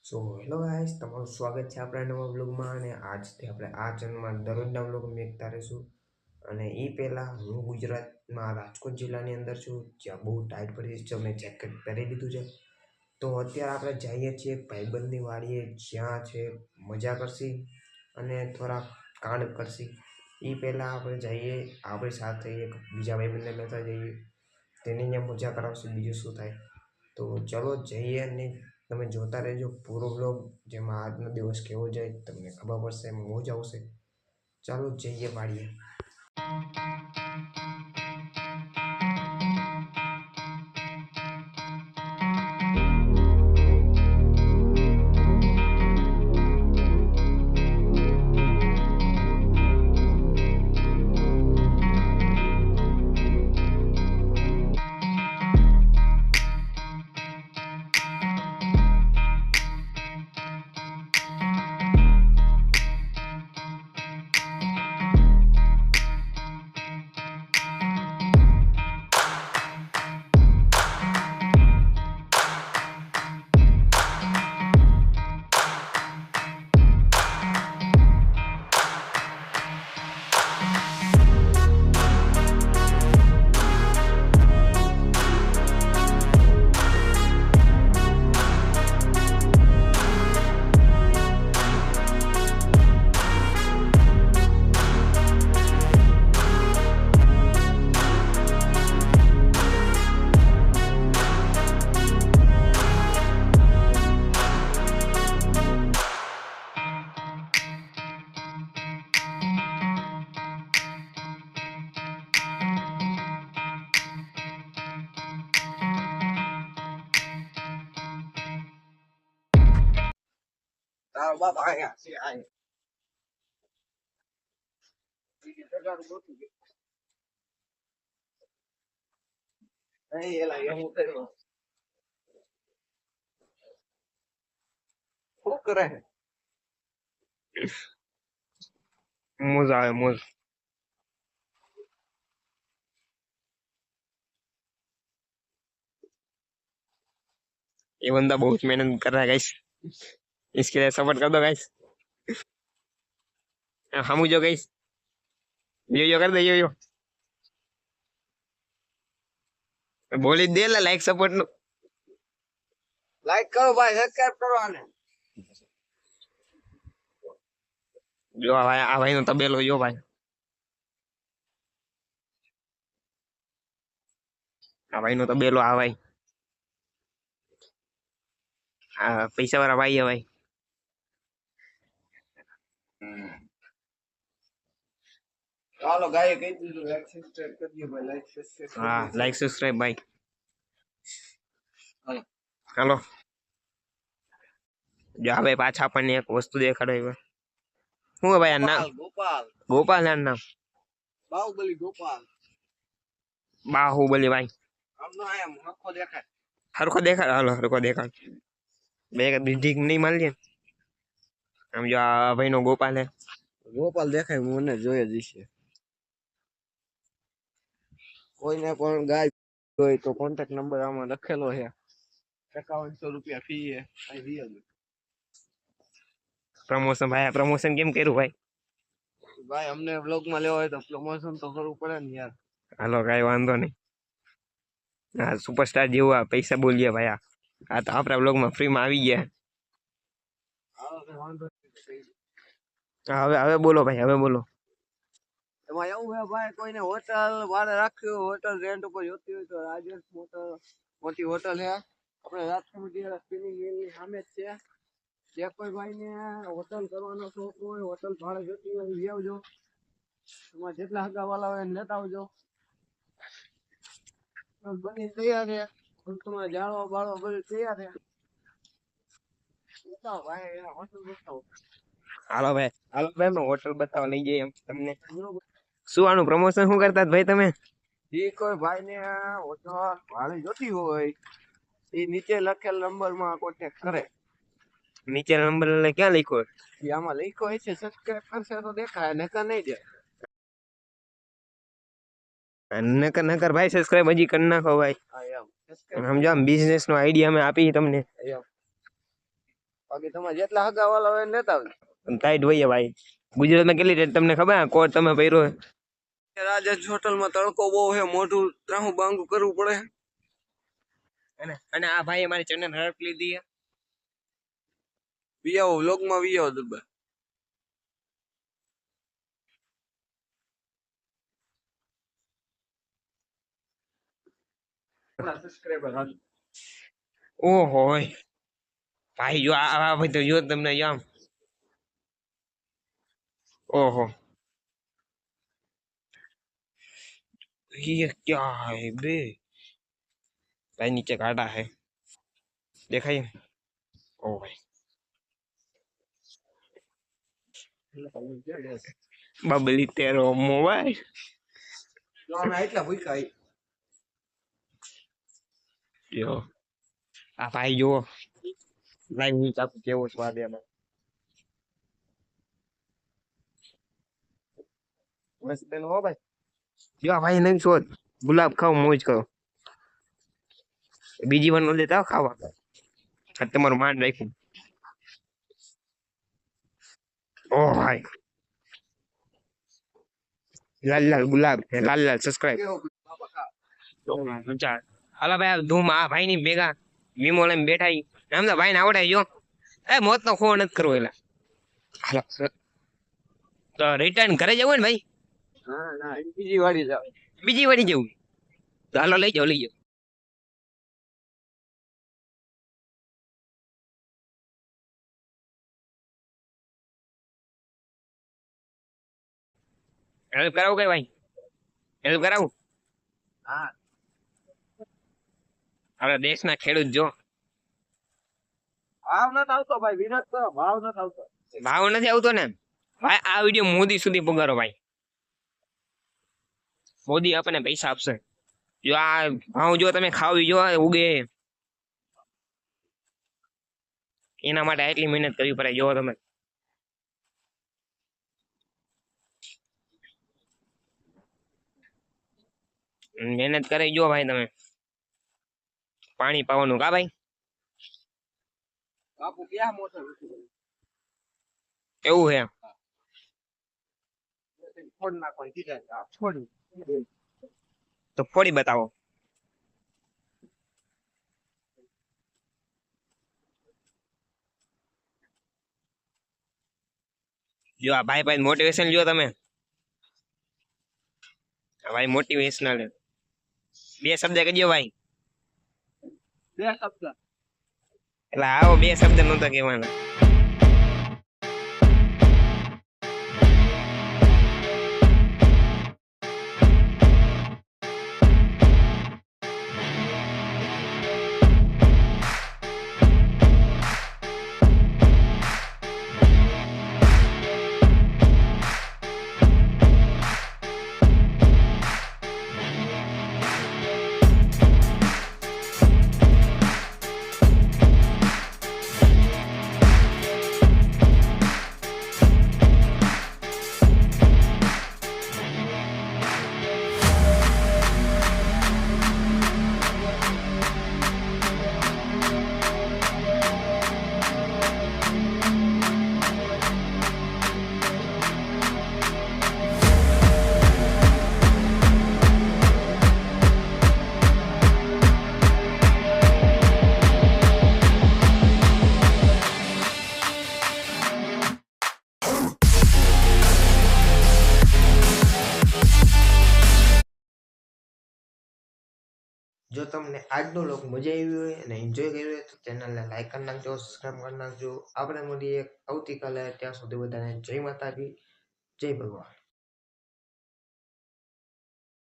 So hello guys, તમારું સ્વાગત છે આપણા નવા બ્લોગમાં. અને આજથી આપણે આ ચેનલમાં દરરોજના બ્લોગ મેકતા રહીશું. અને એ પહેલાં હું ગુજરાતમાં રાજકોટ જિલ્લાની અંદર છું, જ્યાં બહુ ટાઈટ પડી છે. મેં જેકેટ પહેરી લીધું છે. તો અત્યારે આપણે જઈએ છીએ ભાઈબંધની વાડીએ, જ્યાં છે મજા કરશી અને થોડા કાંડ કરશી. એ પહેલાં આપણે જઈએ, આપણી સાથે એક બીજા ભાઈબંધને લેતા જઈએ, તેની અહીંયા મજા કરાવશે. બીજું શું થાય? તો ચલો જઈએ. અને તમે જોતા રહેજો પૂરો બ્લોગ, જેમાં આજનો દિવસ કેવો જાય તમને ખબર પડશે, મોજ આવશે. ચાલો જઈએ વાડીએ. તારો બાપ આયા છે, આયા નહીં એલા એ હું કર્યો શું કરે મોજ આવે મોજ. ये बंदा बहुत मेहनत कर रहा है गाइस, इसके लिए सपोर्ट कर दो गाइस. हम जो गाइस यो कर दे यो बोली दे ला लाइक सपोर्ट नो. लाइक करो भाई, सब्सक्राइब करो आने. जो आ भाई नो तबेलो यो भाई, आ भाई नो तबेलो आ भाई, आ पैसा वाला भाई है भाई. ચાલો ગાય કહી દીધું, લાઈક સબસ્ક્રાઇબ કરી દો ભાઈ, લાઈક સબસ્ક્રાઇબ. હા, લાઈક સબસ્ક્રાઇબ ભાઈ. હાલો જો હવે પાછા આપણને એક વસ્તુ દેખાડો. શું ભાઈ આ નામ? ગોપાલ. ગોપાલ ના નામ બાહુબલી. ગોપાલ બાહુબલી ભાઈ. આમનો આમ હરખો દેખાય, હરખો દેખાડ. હાલો હરખો દેખાડ. બે ઢીક નહીં મારી આમ જો આ ભાઈ નો ગોપાલ હે. ગોપાલ દેખાય, મને જોઈએ જ છે. કોઈને પણ ગાય હોય તો કોન્ટેક્ટ નંબર આમાં લખેલો છે. 5100 રૂપિયા ફી છે. અહીં રિયલ પ્રમોશન ભાઈ, પ્રમોશન કેમ કર્યું ભાઈ? ભાઈ અમને વ્લોગ માં લેવો હોય તો પ્રમોશન તો કરવું પડે ને યાર. હાલો કઈ વાંધો નહીં. હા, સુપરસ્ટાર જેવું આ પૈસા બોલીએ ભાઈ. આ તો આપણા વ્લોગ માં ફ્રી માં આવી ગયા. હવે હવે બોલો ભાઈ, હવે બોલો. એમાં એવું છે ભાઈ, કોઈને હોટલ ભાડે રાખ્યું, હોટલ રેન્ટ ઉપર જોતી હોય તો રાજેશ મોટી હોટલ છે આપણે રાજકોટ સ્પિનિંગ સામે જ છે. જે કોઈ ભાઈને હોટલ કરવાનો શોખ હોય, હોટલ ભાડે જોતી હોય લઈ આવજો. એમાં જેટલા હગા વાળા હોય એને લેતા આવજો. બની તૈયાર છે, તમારે જાળો બાળો બધું તૈયાર છે. હાલો ભાઈ, હાલો ભાઈ, હોટલ બતાવવા લઈ જઈએ તમને. શું આનું પ્રમોશન શું કરતા ભાઈ તમે? જે કોઈ ભાઈ ને હોટલ ભાડે જોતી હોય એ નીચે લખેલ નંબર માં કોન્ટેક્ટ કરે. નીચે નંબર ક્યાં લખ્યો? આમાં લખ્યો હોય છે, સબસ્ક્રાઇબ કરશે તો દેખાય, નકર નહીં દે. નકર નકર ભાઈ સબસ્ક્રાઇબ હજી કરી નાખો ભાઈ. સમજો, આમ બિઝનેસ નો આઈડિયા અમે આપી તમને. બાકી તમારે જેટલા હગાવાલા હોય લેતા આવજો. ટાઈટ હોય ભાઈ. ગુજરાતમાં કેટલી રેટ તમને ખબર? કોટ તમે પહેર્યો રાજેશ હોટલમાં તડકો બહુ છે, મોઢું ત્રાહું બાંગું કરવું પડે. અને આ ભાઈ અમારી ચેનલ હડપ લીધી છે. વિયાવો વ્લોગમાં વિયાવો દુબા. ઓહો ભાઈ, જો આ ભાઈ તો જો તમને આમ, ओहो ये क्या है बे भाई, नीचे काटा है दिखाइए। ओ भाई बबली तेरो मोबाइल એટલા ભૂકા જો આ ભાઈ જો લાઈવ હું ચાકુ કેવો સ્વાદ એમાં મસ્ત હો ભાઈ। જો આ ભાઈ નહીં શોધ ગુલાબ ખાઓ મોજ કરો, બીજી વાર નો લેતા ખાવા આ તમારું માંડ રાખ્યું। ओ भाई लाल लाल गुलाब है, लाल लाल सब्सक्राइब हालो भाई धूम आ भाई ની ભેગા વીમો લઈને બેઠા એમ તો ભાઈ ને આવડે જો એ મોત નો ખો નથી કરવો એલા હાલો તો રિટર્ન ઘરે જવું ને ભાઈ? હા ના બીજી વાડી જાવ, બીજી વાડી જવું તો હાલો લઈ જાઓ લઈ જાઓ। હેલ્પ કરાવું કઈ ભાઈ? હેલ્પ કરાવું? હા આપણા દેશના ખેડૂત જો ભાવ નથી આવતો ભાઈ, વિનોદ કરો ભાવ નથી આવતો, ભાવ નથી આવતો ને ભાઈ। આ વિડીયો મોદી સુધી પગારો ભાઈ, મોદી આપણને પૈસા આપશે। જો આ ભાવ જો તમે ખાવી જો ઉગે એના માટે આટલી મહેનત કરવી પડે। જો તમે મહેનત કરી જો ભાઈ, તમે પાણી પાવાનું કા ભાઈ બાપુ ક્યાં મોટો એવું હે ફોડ નાખવાની કીધા છોડી તો ફોડી બતાવો। જો આ ભાઈ ભાઈ મોટિવેશન જો તમે, ભાઈ મોટિવેશનલ બે શબ્દ કહેજો ભાઈ। બે શબ્દ એટલે આવો બે શબ્દ નહોતા કહેવાના। જો તમને આજનો લોક મજા આવી હોય અને એન્જોય કર્યો હોય તો ચેનલને લાઈક કરી નાખજો, સબસ્ક્રાઈબ કરી નાખજો। આપણે મળીએ આવતીકાલે, ત્યાં સુધી બધાને જય માતાજી, જય ભગવાન।